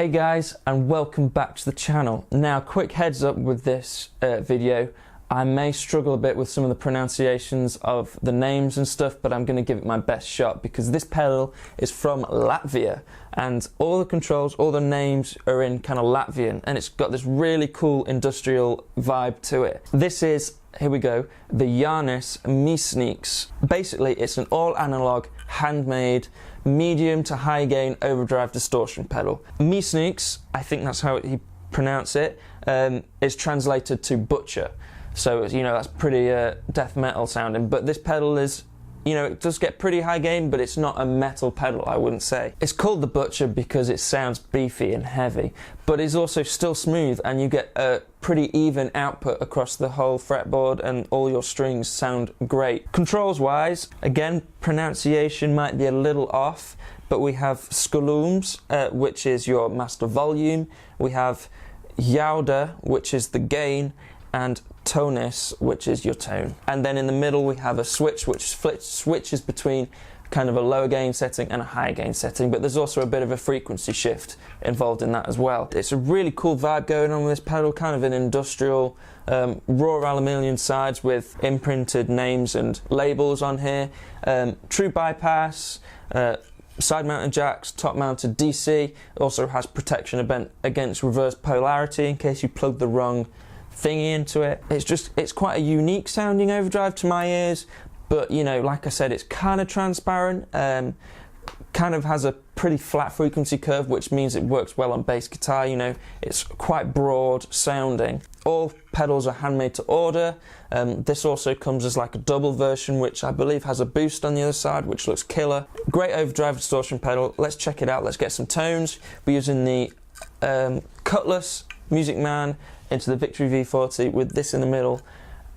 Hey guys, and welcome back to the channel. Now, quick heads up with this video. I may struggle a bit with some of the pronunciations of the names and stuff, but I'm going to give it my best shot because this pedal is from Latvia and all the controls, all the names are in kind of Latvian, and it's got this really cool industrial vibe to it. This is, here we go, the Jānis Miesnieks. Basically, it's an all analog, handmade, medium to high gain overdrive distortion pedal. Miesnieks, I think that's how he pronounced it, is translated to butcher. So, you know, that's pretty death metal sounding, but this pedal is, you know, it does get pretty high gain, but it's not a metal pedal, I wouldn't say. It's called the Butcher because it sounds beefy and heavy, but it's also still smooth, and you get a pretty even output across the whole fretboard, and all your strings sound great. Controls wise, again, pronunciation might be a little off, but we have skulums, which is your master volume. We have jauda, which is the gain, and tonis, which is your tone. And then in the middle we have a switch which switches between kind of a lower gain setting and a higher gain setting, but there's also a bit of a frequency shift involved in that as well. It's a really cool vibe going on with this pedal, kind of an industrial raw aluminium sides with imprinted names and labels on here. True bypass, side mounted jacks, top mounted DC. It also has protection against reverse polarity in case you plug the wrong thingy into it. It's quite a unique sounding overdrive to my ears, but you know, like I said, it's kind of transparent, kind of has a pretty flat frequency curve, which means it works well on bass guitar. You know, it's quite broad sounding. All pedals are handmade to order. This also comes as like a double version, which I believe has a boost on the other side, which looks killer. Great overdrive distortion pedal. Let's check it out. Let's get some tones. We're using the Cutlass Music Man into the Victory V40 with this in the middle,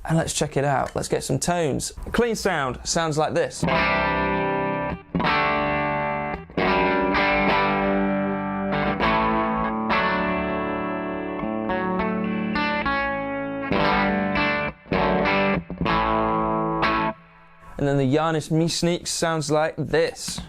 and let's check it out. Let's get some tones. Clean sound sounds like this. And then the Jānis Miesnieks sounds like this.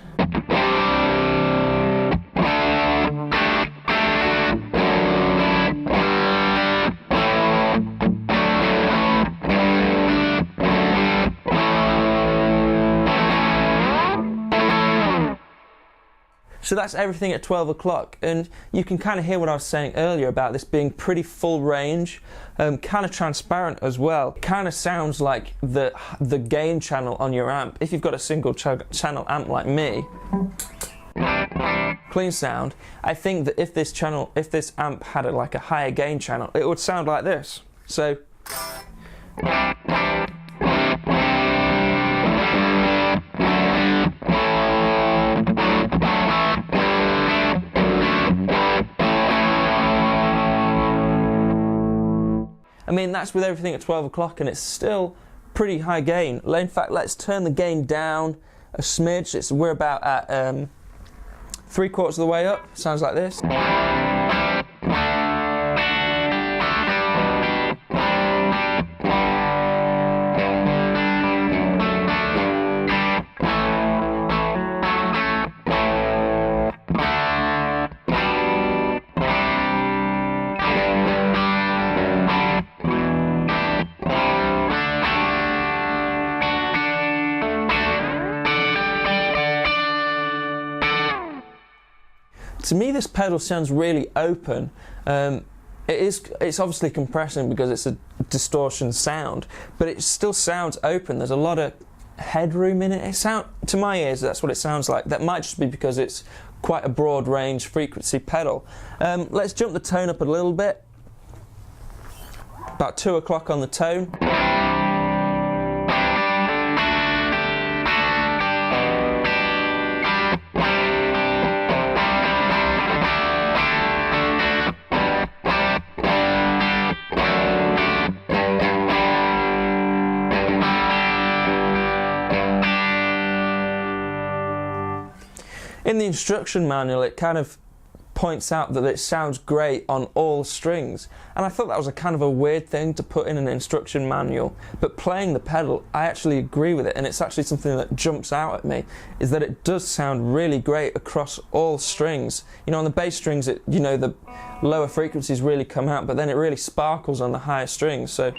So that's everything at 12 o'clock, and you can kind of hear what I was saying earlier about this being pretty full range, kind of transparent as well. Kind of sounds like the gain channel on your amp. If you've got a single channel amp like me, clean sound. I think that if this amp had like a higher gain channel, it would sound like this. So. I mean, that's with everything at 12 o'clock, and it's still pretty high gain. In fact, let's turn the gain down a smidge. We're about at 3/4 of the way up. Sounds like this. To me, this pedal sounds really open. It's obviously compressing because it's a distortion sound, but it still sounds open. There's a lot of headroom in it. To my ears, that's what it sounds like. That might just be because it's quite a broad range frequency pedal. Let's jump the tone up a little bit. About 2 o'clock on the tone. In the instruction manual, it kind of points out that it sounds great on all strings, and I thought that was a kind of a weird thing to put in an instruction manual, but playing the pedal I actually agree with it, and it's actually something that jumps out at me, is that it does sound really great across all strings. You know, on the bass strings, the lower frequencies really come out, but then it really sparkles on the higher strings. So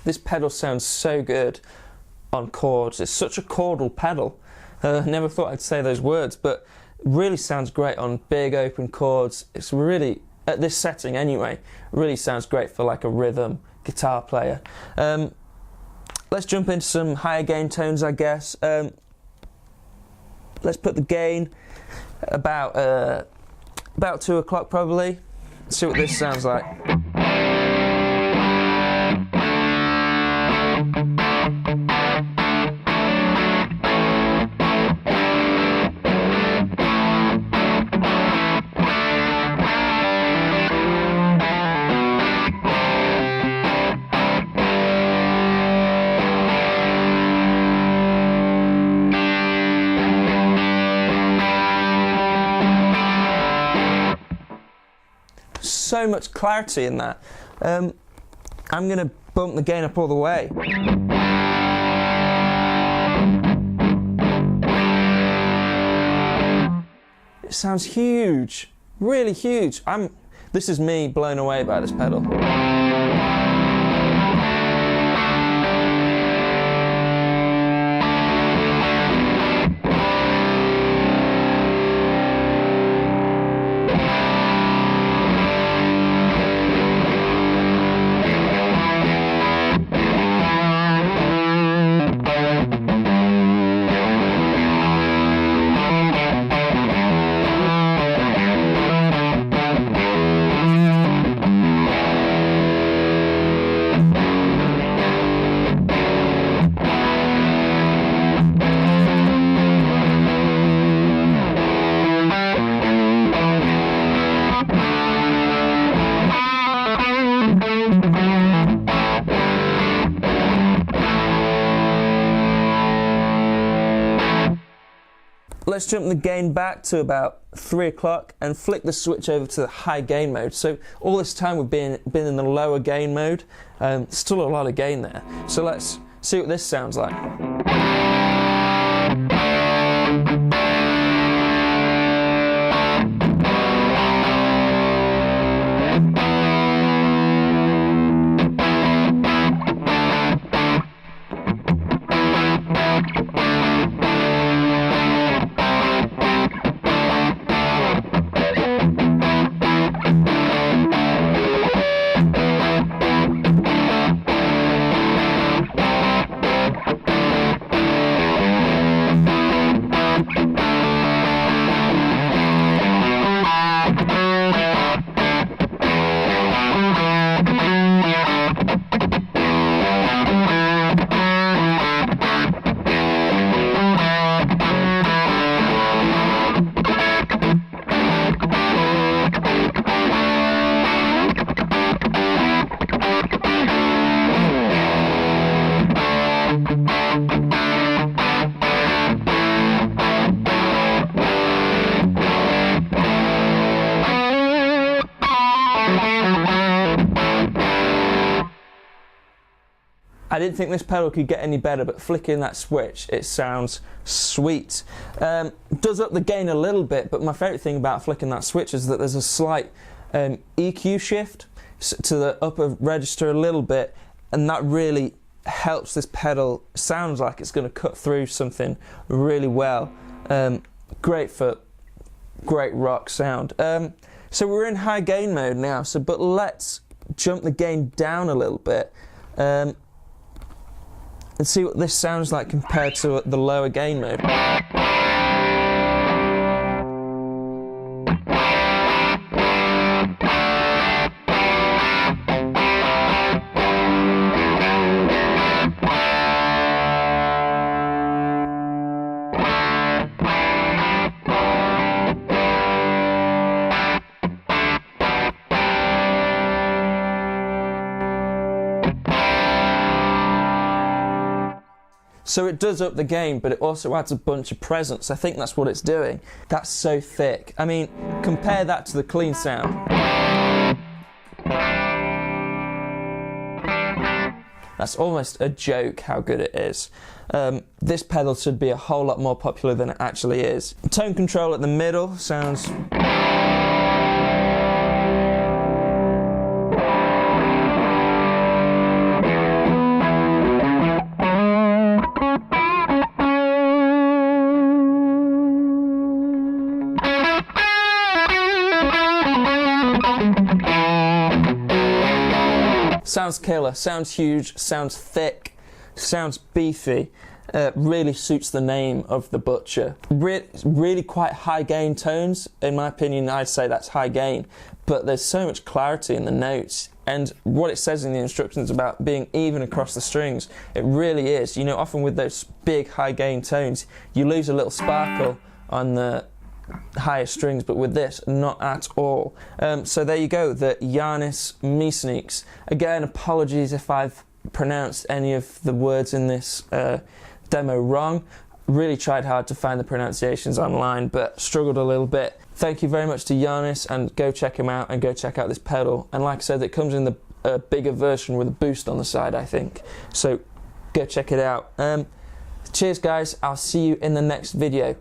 this pedal sounds so good on chords. It's such a chordal pedal. Never thought I'd say those words, but it really sounds great on big open chords. It's really, at this setting anyway, really sounds great for like a rhythm guitar player. Let's jump into some higher gain tones, I guess. Let's put the gain about 2 o'clock probably. See what this sounds like. So much clarity in that. I'm going to bump the gain up all the way. It sounds huge, really huge. This is me blown away by this pedal. Let's jump the gain back to about 3 o'clock and flick the switch over to the high gain mode. So all this time we've been in the lower gain mode. Still a lot of gain there. So let's see what this sounds like. I didn't think this pedal could get any better, but flicking that switch, it sounds sweet. Does up the gain a little bit, but my favourite thing about flicking that switch is that there's a slight EQ shift to the upper register a little bit, and that really helps this pedal. Sounds like it's going to cut through something really well. Great for great rock sound. So we're in high gain mode now, but let's jump the gain down a little bit. Let's see what this sounds like compared to the lower gain mode. So it does up the gain, but it also adds a bunch of presence. I think that's what it's doing. That's so thick. I mean, compare that to the clean sound. That's almost a joke how good it is. This pedal should be a whole lot more popular than it actually is. Tone control at the middle sounds... Sounds killer, sounds huge, sounds thick, sounds beefy, really suits the name of the Butcher. Really quite high gain tones, in my opinion. I'd say that's high gain, but there's so much clarity in the notes, and what it says in the instructions about being even across the strings, it really is. You know, often with those big high gain tones, you lose a little sparkle on the higher strings, but with this, not at all. So there you go, the Jānis Miesnieks. Again, apologies if I've pronounced any of the words in this demo wrong. Really tried hard to find the pronunciations online, but struggled a little bit. Thank you very much to Jānis, and go check him out and go check out this pedal. And like I said, it comes in the bigger version with a boost on the side, I think. So go check it out. Cheers guys, I'll see you in the next video.